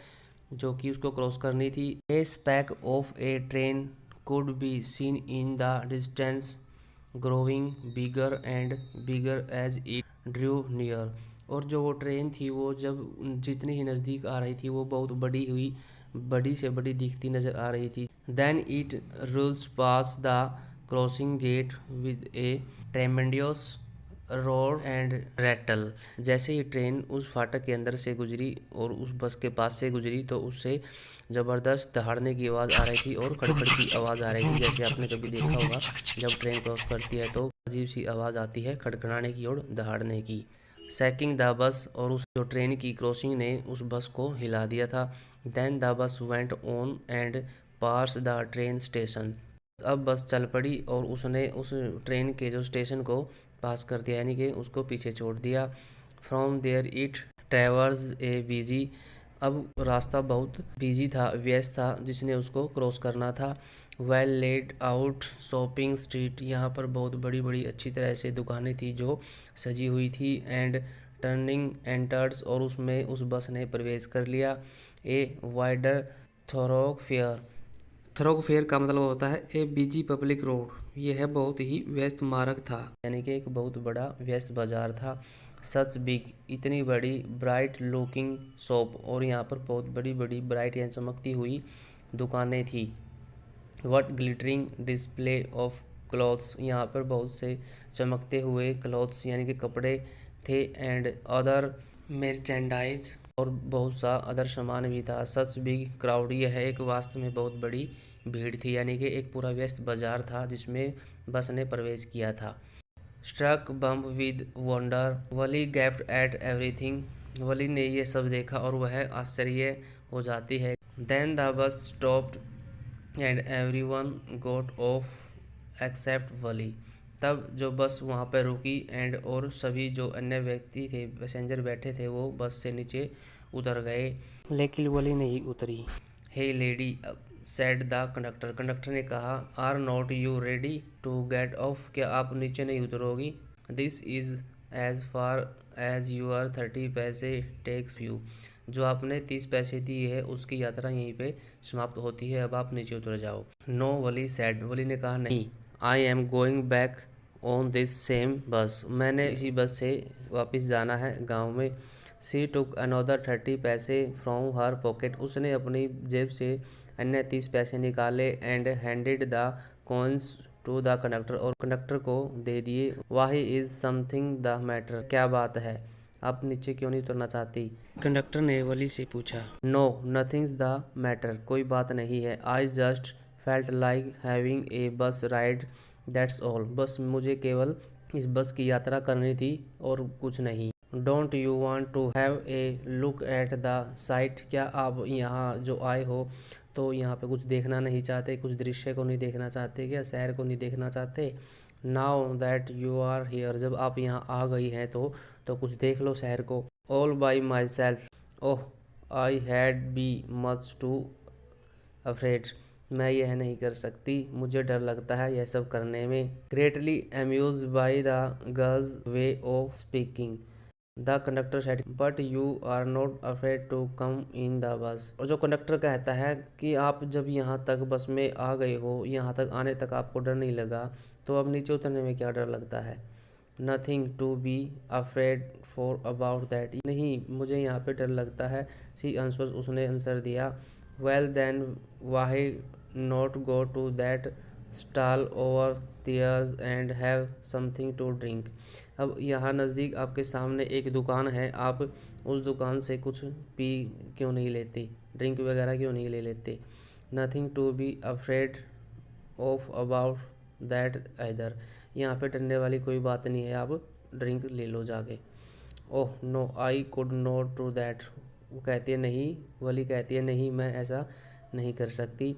जो कि उसको क्रॉस करनी थी। A speck of a train could be seen in the distance growing bigger and bigger as it drew near, और जो वो ट्रेन थी वो जब जितनी ही नज़दीक आ रही थी वो बहुत बड़ी हुई बड़ी से बड़ी दिखती नजर आ रही थी। Then it rolls pass the crossing gate with a tremendous roar and rattle. जैसे ही ट्रेन उस फाटक के अंदर से गुजरी और उस बस के पास से गुजरी तो उससे ज़बरदस्त दहाड़ने की आवाज़ आ रही थी और खड़खड़ की आवाज़ आ रही थी। जैसे आपने कभी देखा होगा जब ट्रेन क्रॉस करती है तो अजीब सी आवाज़ आती है खड़खड़ाने की और दहाड़ने की। सैकिंग द बस, और उस जो ट्रेन की क्रॉसिंग ने उस बस को हिला दिया था। Then the bus went on and pass the train station. अब बस चल पड़ी और उसने उस ट्रेन के जो स्टेशन को पास कर दिया, यानी कि उसको पीछे छोड़ दिया। From there it traverse a busy. अब रास्ता बहुत बिजी था, व्यस्त था, जिसने उसको क्रॉस करना था। Well laid out shopping street. यहाँ पर बहुत बड़ी बड़ी अच्छी तरह से दुकानें थी जो सजी हुई थी। एंड टर्निंग एंटर्स, और उसमें उस बस ने प्रवेश कर लिया। A wider थोरोगफेयर। थोरोगफेयर का मतलब होता है ए बिजी पब्लिक रोड। यह बहुत ही व्यस्त मार्ग था, यानी कि एक बहुत बड़ा व्यस्त बाजार था। सच बिग, इतनी बड़ी, ब्राइट लुकिंग शॉप, और यहाँ पर बहुत बड़ी बड़ी ब्राइट यानी चमकती हुई दुकानें थी। What glittering display of clothes. यहाँ पर बहुत से चमकते हुए क्लॉथ्स यानी कि कपड़े थे। एंड अदर मर्चेंडाइज, और बहुत सा अदर सामान भी था। सच बिग क्राउड, यह एक वास्तव में बहुत बड़ी भीड़ थी, यानी कि एक पूरा व्यस्त बाजार था जिसमें बस ने प्रवेश किया था। Struck dumb with wonder, Valli gaped at everything. Valli ने यह सब देखा और वह आश्चर्य हो जाती है। Then the bus stopped and everyone got off except Valli. तब जो बस वहाँ पर रुकी एंड और सभी जो अन्य व्यक्ति थे, पैसेंजर बैठे थे, वो बस से नीचे उतर गए, लेकिन वली नहीं उतरी। Hey lady said the conductor. Conductor ने कहा, are not you ready to get off. क्या आप नीचे नहीं उतरोगी? This is as far as your 30 paise takes you. जो आपने 30 पैसे दिए है उसकी यात्रा यहीं पे समाप्त होती है, अब आप नीचे उतर जाओ। नो वली सेड। वली ने कहा, नहीं, I am going back on this same बस। मैंने इसी बस से वापस जाना है गांव में। सी टुक अनदर 30 पैसे फ्रॉम हर पॉकेट। उसने अपनी जेब से अन्य 30 पैसे निकाले। And handed the coins to the conductor, और कंडक्टर को दे दिए। Why is something the matter. क्या बात है, आप नीचे क्यों नहीं उतरना चाहती? कंडक्टर ने वली से पूछा। नो नथिंग्स द मैटर, कोई बात नहीं है। I just felt like having a bus ride, that's all. बस मुझे केवल इस बस की यात्रा करनी थी और कुछ नहीं। Don't you want to have a look at the sight. क्या आप यहाँ जो आए हो तो यहाँ पे कुछ देखना नहीं चाहते, कुछ दृश्य को नहीं देखना चाहते, क्या शहर को नहीं देखना चाहते? Now that you are here, जब आप यहाँ आ गई हैं तो कुछ देख लो शहर को। All by my self, oh I had be much to afraid. मैं यह नहीं कर सकती, मुझे डर लगता है यह सब करने में। Greatly amuse by the girl's way of speaking, the conductor said, but you are not afraid to come in the bus. और जो कंडक्टर कहता है कि आप जब यहाँ तक बस में आ गए हो, यहाँ तक आने तक आपको डर नहीं लगा, तो अब नीचे उतरने में क्या डर लगता है? Nothing to be afraid for about that. नहीं, मुझे यहाँ पे डर लगता है। सी आंसर्स, उसने आंसर दिया। Well then why not go to that stall over there and have something to drink. अब यहाँ नज़दीक आपके सामने एक दुकान है, आप उस दुकान से कुछ पी क्यों नहीं लेते, ड्रिंक वगैरह क्यों नहीं ले लेते? Nothing to be afraid of about that either. यहाँ पे डरने वाली कोई बात नहीं है, आप ड्रिंक ले लो जाके। Oh no I could not do that. वो कहती है नहीं, वली कहती है नहीं, मैं ऐसा नहीं कर सकती।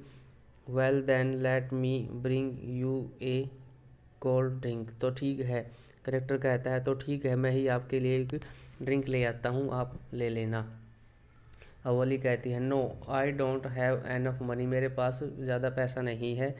Well then let me bring you a cold drink. तो ठीक है, करेक्टर कहता है तो ठीक है, मैं ही आपके लिए एक ड्रिंक ले आता हूँ, आप ले लेना। अवली कहती है, no I don't have enough money. मेरे पास ज़्यादा पैसा नहीं है।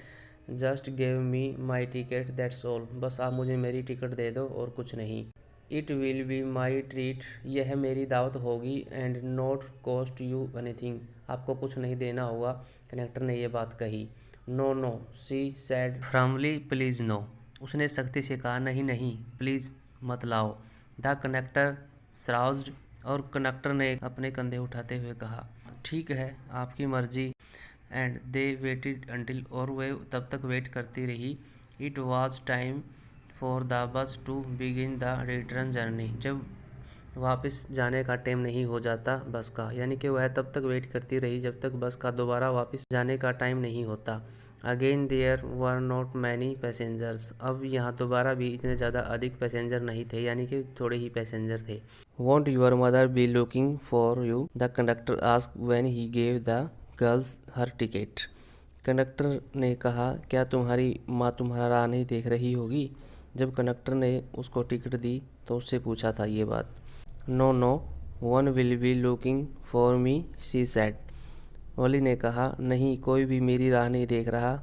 Just give me my ticket that's all. बस आप मुझे मेरी टिकट दे दो और कुछ नहीं। It will be my treat. यह मेरी दावत होगी। And not cost you anything. आपको कुछ नहीं देना होगा। कनेक्टर ने यह बात कही। No no she said firmly, please no. उसने सख्ती से कहा, नहीं नहीं, प्लीज़ मत लाओ। द कनेक्टर सराउज्ड, और कंडक्टर ने अपने कंधे उठाते हुए कहा, ठीक है, आपकी मर्जी। एंड दे वेटेड अंटिल, और वे तब तक वेट करती रही। It was time for the bus to begin the return journey, जब वापस जाने का टाइम नहीं हो जाता बस का, यानी कि वह तब तक वेट करती रही जब तक बस का दोबारा वापस जाने का टाइम नहीं होता। Again there were not many passengers, अब यहाँ दोबारा भी इतने ज़्यादा अधिक पैसेंजर नहीं थे, यानी कि थोड़े ही पैसेंजर थे। Won't your mother be looking for you, the conductor ask when he gave the girl her ticket. Conductor ने कहा, क्या तुम्हारी माँ तुम्हारा राह नहीं देख रही होगी? जब कंडक्टर ने उसको टिकट दी तो उससे पूछा था ये बात। No no one will be looking for me, she said. Valli ने कहा, नहीं, कोई भी मेरी राह नहीं देख रहा।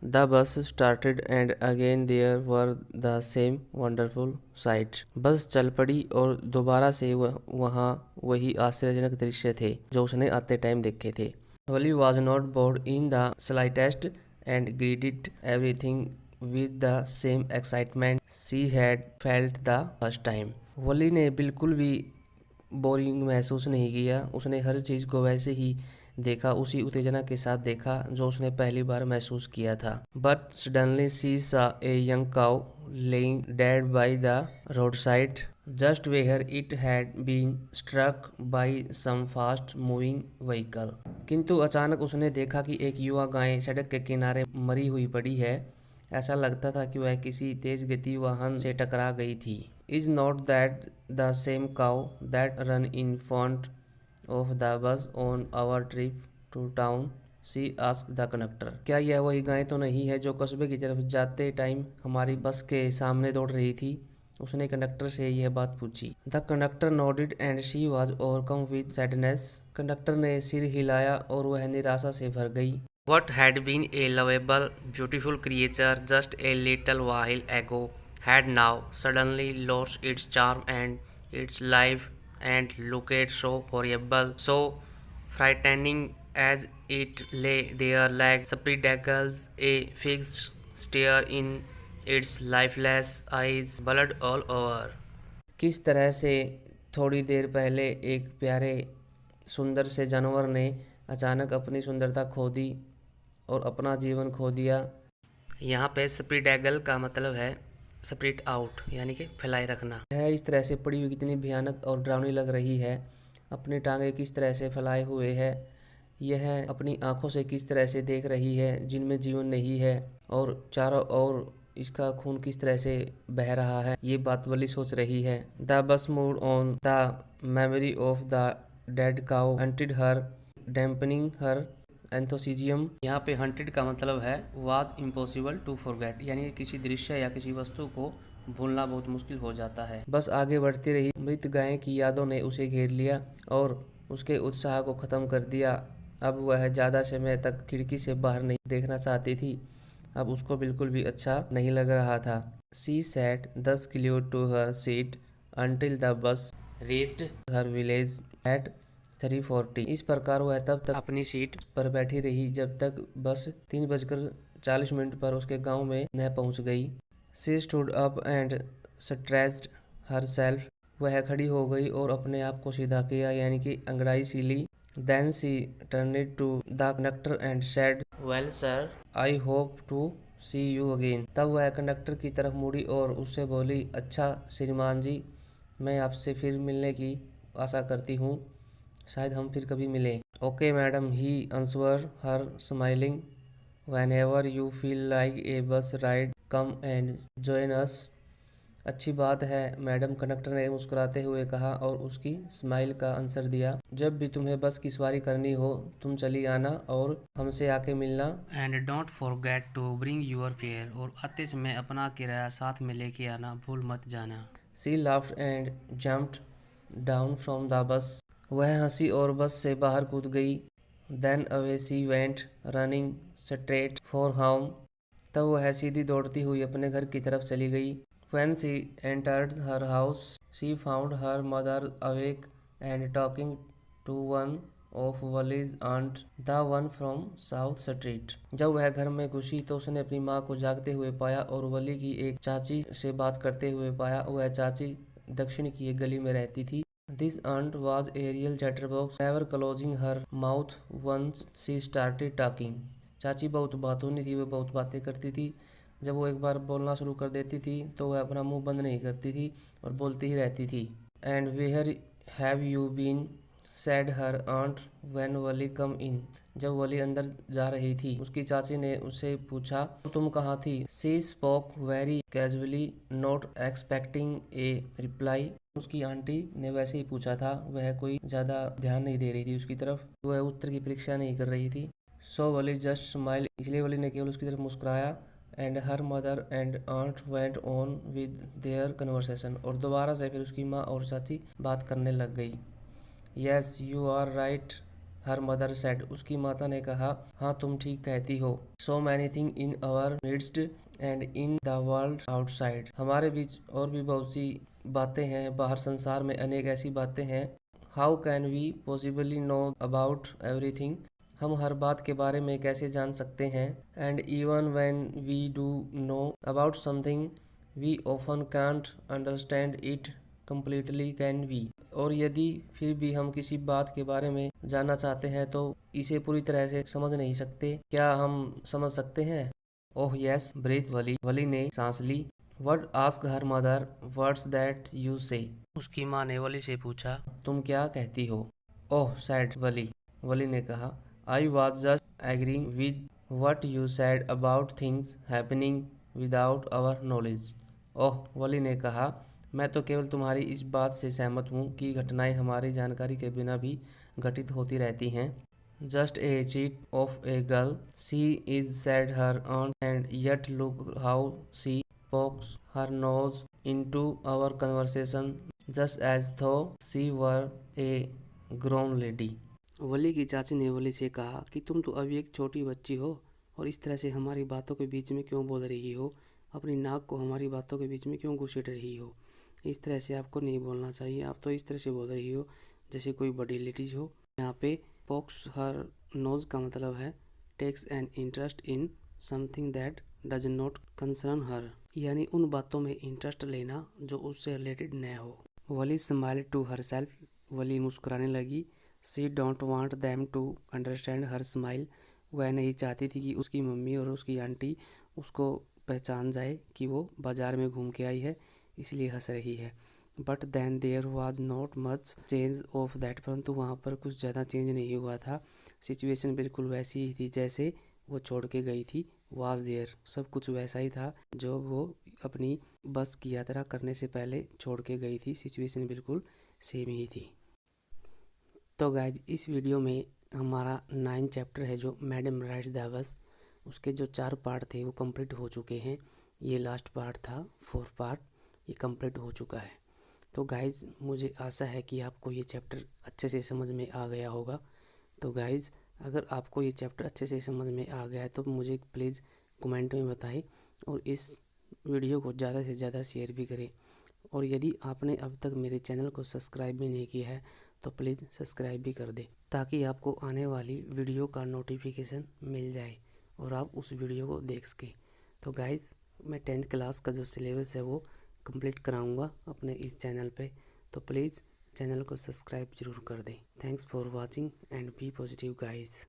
The bus started and again there were the same wonderful sight. Bus चल पड़ी और दोबारा से वहाँ वही आश्चर्यजनक दृश्य थे जो उसने आते टाइम देखे थे। Valli was not bored in the slightest and greeted everything with the same excitement she had felt the first time. Valli ने बिल्कुल भी बोरिंग महसूस नहीं किया, उसने हर चीज़ को वैसे ही देखा, उसी उत्तेजना के साथ देखा जो उसने पहली बार महसूस किया था। But suddenly she saw a young cow lying dead by the road side just where it had been struck by some fast moving vehicle. किंतु अचानक उसने देखा कि एक युवा गाय सड़क के किनारे मरी हुई पड़ी है। ऐसा लगता था कि वह किसी तेज गति वाहन से टकरा गई थी। Is not that the same cow that run in front of the bus on our trip to town, she asked the conductor. क्या यह वही गाय तो नहीं है जो कस्बे की तरफ जाते टाइम हमारी बस के सामने दौड़ रही थी? उसने कंडक्टर से यह बात पूछी। The conductor nodded and she was overcome with sadness. Conductor ने सिर हिलाया और वह निराशा से भर गई। What had been a lovable, beautiful creature just a little while ago had now suddenly lost its charm and its life and looked so horrible, so frightening as it lay there like spectacles, a fixed stare in its lifeless eyes, blood all over। किस तरह से थोड़ी देर पहले एक प्यारे सुंदर से जानवर ने अचानक अपनी सुंदरता खो दी और अपना जीवन खो दिया। यहाँ पे स्प्रिडैगल का मतलब है स्प्रिट आउट, यानी कि फैलाए रखना। यह इस तरह से पड़ी हुई कितनी भयानक और डरावनी लग रही है। अपनी टांगे किस तरह से फैलाए हुए है, यह अपनी आंखों से किस तरह से देख रही है जिनमें जीवन नहीं है, और चारों ओर इसका खून किस तरह से बह रहा है, ये बात वली सोच रही है। The bus moved on, the memory of the dead cow haunted her, dampening her enthusiasm. यहाँ पे हंटेड का मतलब है वाज इम्पॉसिबल टू फॉरगेट, यानी किसी दृश्य या किसी वस्तु को भूलना बहुत मुश्किल हो जाता है। बस आगे बढ़ती रही। मृत गाय की यादों ने उसे घेर लिया और उसके उत्साह को खत्म कर दिया। अब वह ज़्यादा समय तक खिड़की से बाहर नहीं देखना चाहती थी। अब उसको बिल्कुल भी अच्छा नहीं लग रहा था। शी सैट दस glued to her seat until the bus reached her village at 3:40। इस प्रकार वह तब तक अपनी सीट पर बैठी रही जब तक बस 3:40 पर उसके गांव में न पहुंच गई। She stood up and stretched herself. वह खड़ी हो गई और अपने आप को सीधा किया, यानी कि अंगड़ाई सी ली। Then she turned to the conductor and said, well sir, I hope to see you again. तब वह कंडक्टर की तरफ मुड़ी और उससे बोली, अच्छा श्रीमान जी, मैं आपसे फिर मिलने की आशा करती हूँ, शायद हम फिर कभी मिलें। Okay madam, he answered her smiling, whenever you feel like a bus ride come and join us. अच्छी बात है मैडम, कंडक्टर ने मुस्कुराते हुए कहा और उसकी स्माइल का आंसर दिया। जब भी तुम्हें बस की सवारी करनी हो तुम चली आना और हमसे आके मिलना। And don't forget to bring your fare, और आते समय अपना किराया साथ में लेके आना, भूल मत जाना। She laughed and jumped down from the bus. वह हंसी और बस से बाहर कूद गई। Then away she went running straight for home. तब वह सीधी दौड़ती हुई अपने घर की तरफ चली गई। When she entered her house, she found her mother awake and talking to one of Wally's aunt, the one from South Street। जब वह घर में घुसी तो उसने अपनी माँ को जागते हुए पाया और वली की एक चाची से बात करते हुए पाया। वह चाची दक्षिण की एक गली में रहती थी। This aunt was a real chatterbox, never closing her mouth once she started talking. चाची बहुत बातूनी थी, वो बहुत बातें करती थी। जब वो एक बार बोलना शुरू कर देती थी तो वह अपना मुंह बंद नहीं करती थी और बोलती ही रहती थी। And where have you been, said her aunt when Valli come in. जब वली अंदर जा रही थी उसकी चाची ने उससे पूछा, तुम कहाँ थी? She spoke very casually, not expecting a reply. उसकी आंटी ने वैसे ही पूछा था, वह कोई ज्यादा ध्यान नहीं दे रही थी उसकी तरफ, वह उत्तर की प्रतीक्षा नहीं कर रही थी। सो वली जस्ट स्माइल, इसलिए वली ने केवल उसकी तरफ मुस्कुराया। And her mother and aunt went on with their conversation, और दोबारा से फिर उसकी माँ और चाची बात करने लग गई। Yes you are right, her mother said, उसकी माता ने कहा, हाँ तुम ठीक कहती हो। So many thing in our midst and in the world outside, हमारे बीच और भी बहुत सी बातें हैं, बाहर संसार में अनेक ऐसी बातें हैं। How can we possibly know about everything, हम हर बात के बारे में कैसे जान सकते हैं। And even when we do know about something we often can't understand it completely, can we, और यदि फिर भी हम किसी बात के बारे में जानना चाहते हैं तो इसे पूरी तरह से समझ नहीं सकते, क्या हम समझ सकते हैं? ओह यस ब्रीथ वली, वली ने सांस ली। What ask her mother, what's that you say, उसकी माँ ने वली से पूछा, तुम क्या कहती हो? ओह सैड वली, वली ने कहा, I was just agreeing with what you said about things happening without our knowledge. Oh Valli ने कहा, मैं तो केवल तुम्हारी इस बात से सहमत हूँ कि घटनाएं हमारी जानकारी के बिना भी घटित होती रहती हैं। Just a cheat of a girl, she is said her on, and yet look how she pokes her nose into our conversation just as though she were a grown lady. वली की चाची ने वली से कहा कि तुम तो अभी एक छोटी बच्ची हो और इस तरह से हमारी बातों के बीच में क्यों बोल रही हो, अपनी नाक को हमारी बातों के बीच में क्यों घुसेड़ रही हो, इस तरह से आपको नहीं बोलना चाहिए, आप तो इस तरह से बोल रही हो जैसे कोई बड़ी लेडीज हो। यहाँ पे pokes her nose का मतलब है takes an interest in something that does not concern her, यानी उन बातों में इंटरेस्ट लेना जो उससे रिलेटेड न हो। Valli smile to herself, Valli मुस्कुराने लगी। She don't want them to understand her smile, वह नहीं चाहती थी कि उसकी मम्मी और उसकी आंटी उसको पहचान जाए कि वो बाजार में घूम के आई है इसलिए हंस रही है। But then there was not much change of that, परंतु वहाँ पर कुछ ज़्यादा चेंज नहीं हुआ था। सिचुएशन बिल्कुल वैसी ही थी जैसे वो छोड़ के गई थी। वाज देयर, सब कुछ वैसा ही था जो वो अपनी बस की यात्रा करने से पहले छोड़ के गई थी, सिचुएशन बिल्कुल सेम ही थी। तो गाइज इस वीडियो में हमारा 9 चैप्टर है जो मैडम राइट्स द बस, उसके जो 4 पार्ट थे वो कंप्लीट हो चुके हैं। ये लास्ट पार्ट था 4 पार्ट, ये कंप्लीट हो चुका है। तो गाइज मुझे आशा है कि आपको ये चैप्टर अच्छे से समझ में आ गया होगा। तो गाइज अगर आपको ये चैप्टर अच्छे से समझ में आ गया है तो मुझे प्लीज़ कमेंट में बताएं और इस वीडियो को ज़्यादा से ज़्यादा शेयर भी करें। और यदि आपने अब तक मेरे चैनल को सब्सक्राइब भी नहीं किया है तो प्लीज़ सब्सक्राइब भी कर दें ताकि आपको आने वाली वीडियो का नोटिफिकेशन मिल जाए और आप उस वीडियो को देख सकें। तो गाइज़ मैं 10th क्लास का जो सिलेबस है वो कंप्लीट कराऊंगा अपने इस चैनल पे, तो प्लीज़ चैनल को सब्सक्राइब जरूर कर दें। Thanks for watching and be positive guys.